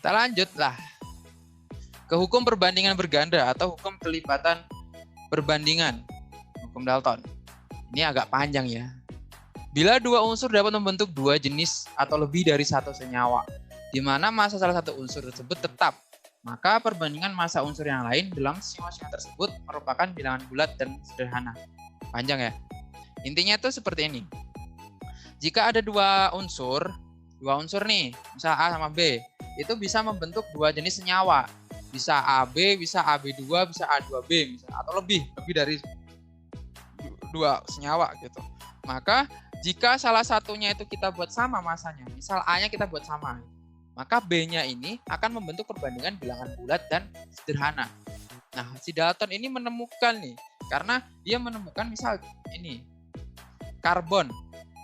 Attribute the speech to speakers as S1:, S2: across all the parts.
S1: Kita lanjutlah ke hukum perbandingan berganda atau hukum kelipatan perbandingan. Hukum Dalton. Ini agak panjang ya. Bila dua unsur dapat membentuk dua jenis atau lebih dari satu senyawa, di mana massa salah satu unsur tersebut tetap, maka perbandingan massa unsur yang lain dalam senyawa-senyawa tersebut merupakan bilangan bulat dan sederhana. Panjang ya. Intinya itu seperti ini. Jika ada dua unsur nih, misal A sama B, itu bisa membentuk dua jenis senyawa. Bisa AB, bisa AB2, bisa A2B, atau lebih dari dua senyawa gitu. Maka jika salah satunya itu kita buat sama massanya, misal A-nya kita buat sama, maka B-nya ini akan membentuk perbandingan bilangan bulat dan sederhana. Nah, si Dalton ini menemukan nih, karena dia menemukan misal ini, karbon.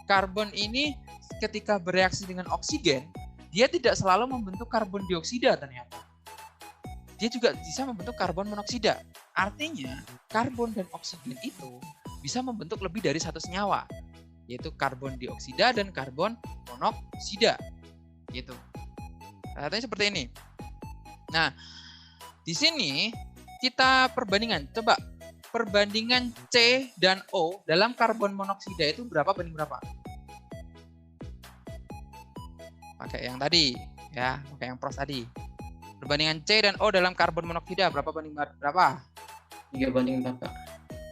S1: Karbon ini ketika bereaksi dengan oksigen, dia tidak selalu membentuk karbon dioksida ternyata. Dia juga bisa membentuk karbon monoksida. Artinya, karbon dan oksigen itu bisa membentuk lebih dari satu senyawa, yaitu karbon dioksida dan karbon monoksida. Gitu. Katanya seperti ini. Nah, di sini kita perbandingan. Coba perbandingan C dan O dalam karbon monoksida itu berapa banding berapa? Pakai yang tadi, ya, pakai yang pros tadi. Perbandingan C dan O dalam karbon monoksida berapa banding berapa?
S2: 3 banding 4, Pak.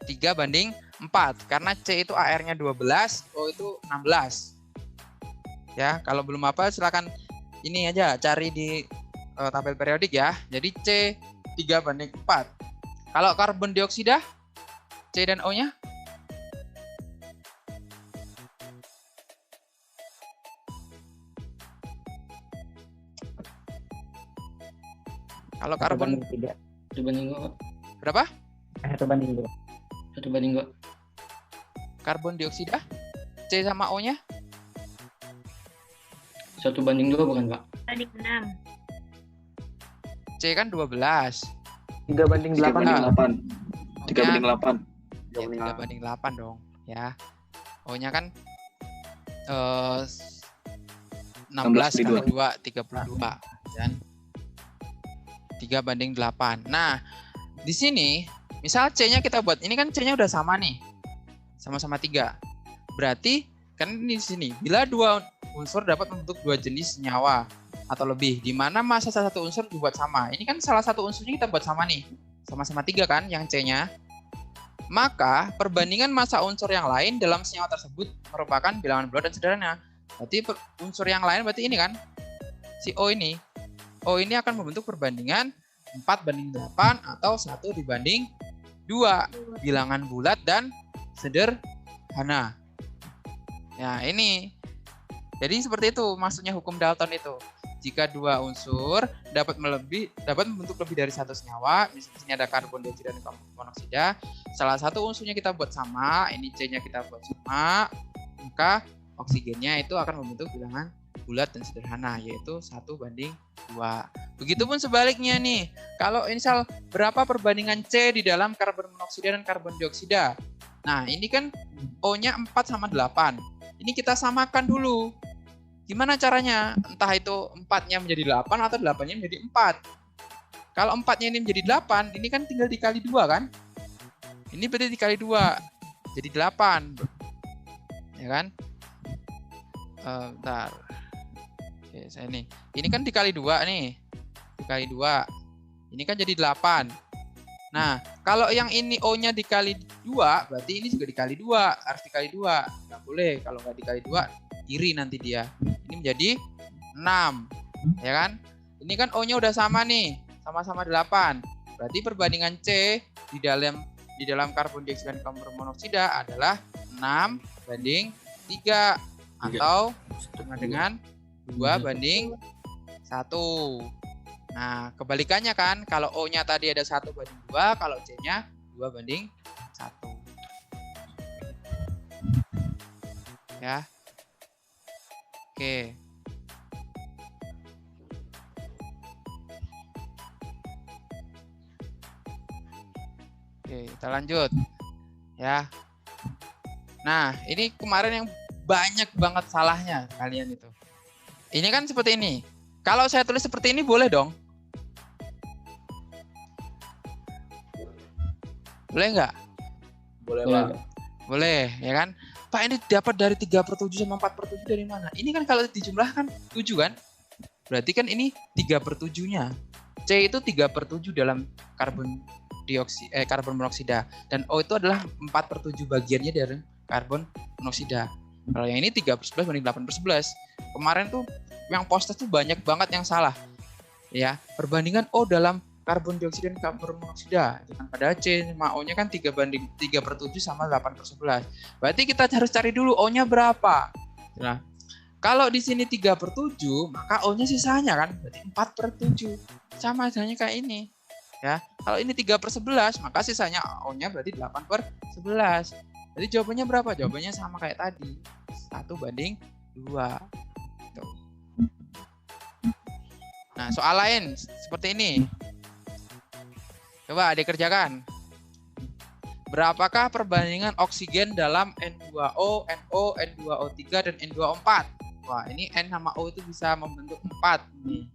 S1: 3 banding 4. Karena C itu AR-nya 12, O itu 16. Ya, kalau belum apa silakan ini aja cari di tabel periodik ya. Jadi C 3 banding 4. Kalau karbon dioksida C dan O-nya? Kalau karbon
S3: 3.
S2: 1 banding 2, Pak.
S1: berapa?
S3: 1 banding 2.
S2: 1 banding 2.
S1: Karbon dioksida C sama O-nya?
S2: 1 banding 2 bukan, Pak?
S4: Banding 6.
S1: C kan 12.
S3: 3 banding
S5: 3
S3: 8.
S5: banding 8. 3
S1: O-nya
S5: banding 8.
S1: ya, 3 banding 8 dong ya. O-nya kan 16 kali 2 32 dan 3 banding 8. Nah, di sini misal C-nya kita buat, ini kan C-nya udah sama nih. Sama-sama 3. Berarti kan di sini bila dua unsur dapat membentuk dua jenis senyawa atau lebih, di mana massa salah satu unsur dibuat sama. Ini kan salah satu unsurnya kita buat sama nih. Sama-sama 3 kan yang C-nya. Maka perbandingan massa unsur yang lain dalam senyawa tersebut merupakan bilangan bulat dan sederhana. Berarti unsur yang lain berarti ini kan si O ini. O ini akan membentuk perbandingan 4 banding 8 atau 1 dibanding 2. Bilangan bulat dan sederhana. Ya, ini. Jadi seperti itu maksudnya hukum Dalton itu. Jika dua unsur dapat membentuk lebih dari satu senyawa, misalnya di sini ada karbon dioksida dan karbon monoksida, salah satu unsurnya kita buat sama, ini C-nya kita buat sama, maka oksigennya itu akan membentuk bilangan bulat dan sederhana, yaitu 1 banding 2. Begitupun sebaliknya nih, kalau misal berapa perbandingan C di dalam karbon monoksida dan karbon dioksida. Nah, ini kan O-nya 4 sama 8. Ini kita samakan dulu. Gimana caranya? Entah itu 4-nya menjadi 8 atau 8-nya menjadi 4. Kalau 4-nya ini menjadi 8, ini kan tinggal dikali 2 kan? Ini berarti dikali 2. Jadi 8. Ya kan? Bentar. Oke, saya nih. Ini kan dikali 2 nih. Dikali 2. Ini kan jadi 8. Nah, kalau yang ini O-nya dikali 2, berarti ini juga dikali 2. Harus dikali 2. Nggak boleh. Kalau nggak dikali 2, iri nanti dia. Ini menjadi 6. Ya kan? Ini kan O-nya udah sama nih. Sama-sama 8. Berarti perbandingan C di dalam karbon dioksida dan karbon monoksida adalah 6 banding 3. Atau sama dengan 2 banding 1. Nah, kebalikannya kan, kalau O-nya tadi ada 1 banding 2, kalau C-nya 2 banding 1. Ya. Oke. Oke, kita lanjut. Ya. Nah, ini kemarin yang banyak banget salahnya kalian itu. Ini kan seperti ini. Kalau saya tulis seperti ini boleh dong? Boleh nggak?
S4: Boleh,
S2: Boleh,
S4: Pak.
S2: Pak.
S1: Boleh, ya kan? Pak, ini dapat dari 3/7 sama 4/7 dari mana? Ini kan kalau dijumlahkan 7 kan? Berarti kan ini 3/7-nya. C itu 3/7 dalam karbon monoksida. Dan O itu adalah 4/7 bagiannya dari karbon monoksida. Kalau yang ini 3/11 banding 8/11. Kemarin tuh yang post tuh banyak banget yang salah. Ya, perbandingan O dalam karbon dioksida dan karbon monoksida. Padahal C sama O-nya kan 3/7 sama 8/11. Berarti kita harus cari dulu O-nya berapa. Nah, kalau di sini 3/7, maka O-nya sisanya kan berarti 4/7. Sama halnya kayak ini. Ya, kalau ini 3/11, maka sisanya O-nya berarti 8/11. Jadi jawabannya berapa? Jawabannya sama kayak tadi. 1/2. Tuh. Nah, soal lain seperti ini. Coba dikerjakan. Berapakah perbandingan oksigen dalam N2O, NO, N2O3, dan N2O4? Wah, ini N sama O itu bisa membentuk 4 nih.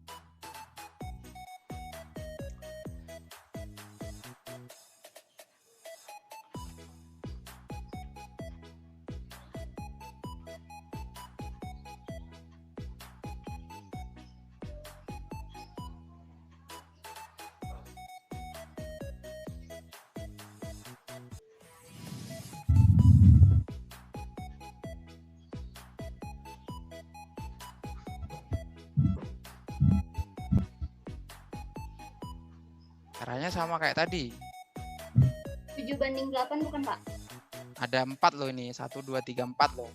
S1: Caranya sama kayak tadi.
S5: 7/8 bukan, Pak?
S1: Ada 4 loh ini. 1, 2, 3, 4 loh.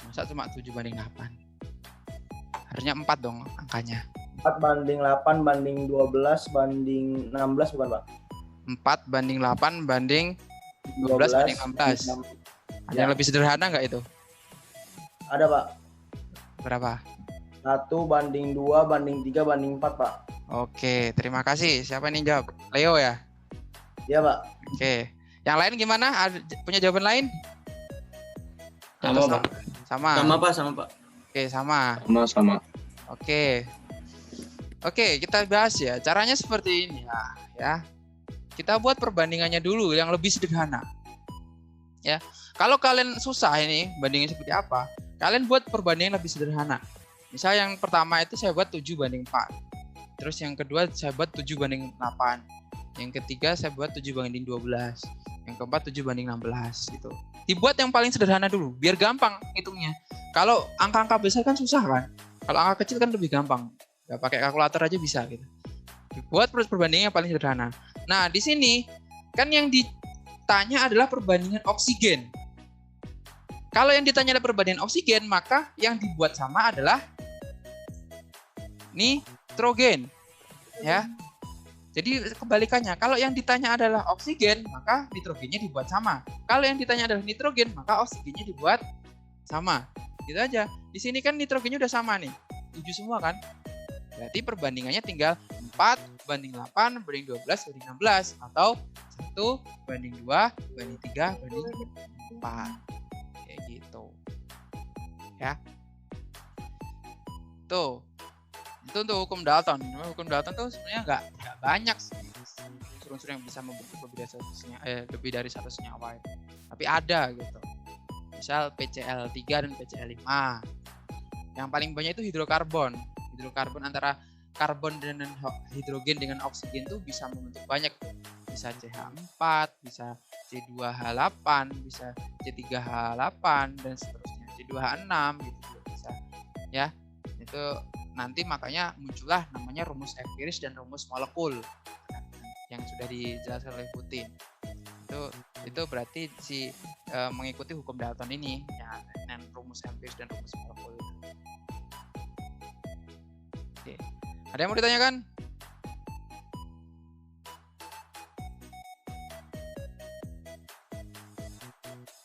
S1: Masa cuma 7/8? Harusnya 4 dong angkanya.
S4: 4/8/12/16 bukan, Pak?
S1: 4/8 12/16. Ada yang lebih sederhana nggak itu?
S4: Ada, Pak.
S1: Berapa?
S4: 1/2/3/4, Pak.
S1: Oke, terima kasih. Siapa nih jawab? Leo ya?
S4: Iya, Pak.
S1: Oke. Yang lain gimana? Punya jawaban lain?
S2: Sama,
S1: Atau
S2: Pak.
S1: Sama.
S4: Sama, Pak.
S1: Oke, sama.
S2: Sama.
S1: Oke. Oke, kita bahas ya. Caranya seperti ini ya. Kita buat perbandingannya dulu yang lebih sederhana. Ya. Kalau kalian susah ini bandingin seperti apa? Kalian buat perbandingan lebih sederhana. Misal yang pertama itu saya buat 7/4. Terus yang kedua saya buat 7/8. Yang ketiga saya buat 7/12. Yang keempat 7/16 gitu. Dibuat yang paling sederhana dulu, biar gampang hitungnya. Kalau angka-angka besar kan susah kan. Kalau angka kecil kan lebih gampang. Ya pakai kalkulator aja bisa gitu. Dibuat perbandingan yang paling sederhana. Nah, di sini kan yang ditanya adalah perbandingan oksigen. Kalau yang ditanya adalah perbandingan oksigen, maka yang dibuat sama adalah nitrogen. Ya. Jadi kebalikannya, kalau yang ditanya adalah oksigen, maka nitrogennya dibuat sama. Kalau yang ditanya adalah nitrogen, maka oksigennya dibuat sama. Gitu aja. Di sini kan nitrogennya udah sama nih. 7 semua kan? Berarti perbandingannya tinggal 4/8/12/16 atau 1/2/3/4. Kayak gitu. Ya. Tuh. Itu untuk hukum Dalton. Hukum Dalton tuh sebenarnya nggak banyak sih unsur-unsur yang bisa membentuk lebih dari satu senyawa itu. Tapi ada gitu. Misal PCl3 dan PCl5. Yang paling banyak itu hidrokarbon. Hidrokarbon antara karbon dan hidrogen dengan oksigen tuh bisa membentuk banyak. Bisa CH4, bisa C2H8, bisa C3H8 dan seterusnya. C2H6 gitu juga bisa. Ya. Itu nanti makanya muncullah namanya rumus empiris dan rumus molekul yang sudah dijelaskan oleh Putin. Itu berarti mengikuti hukum Dalton ini ya, dengan rumus empiris dan rumus molekul itu. Oke. Ada yang mau ditanyakan?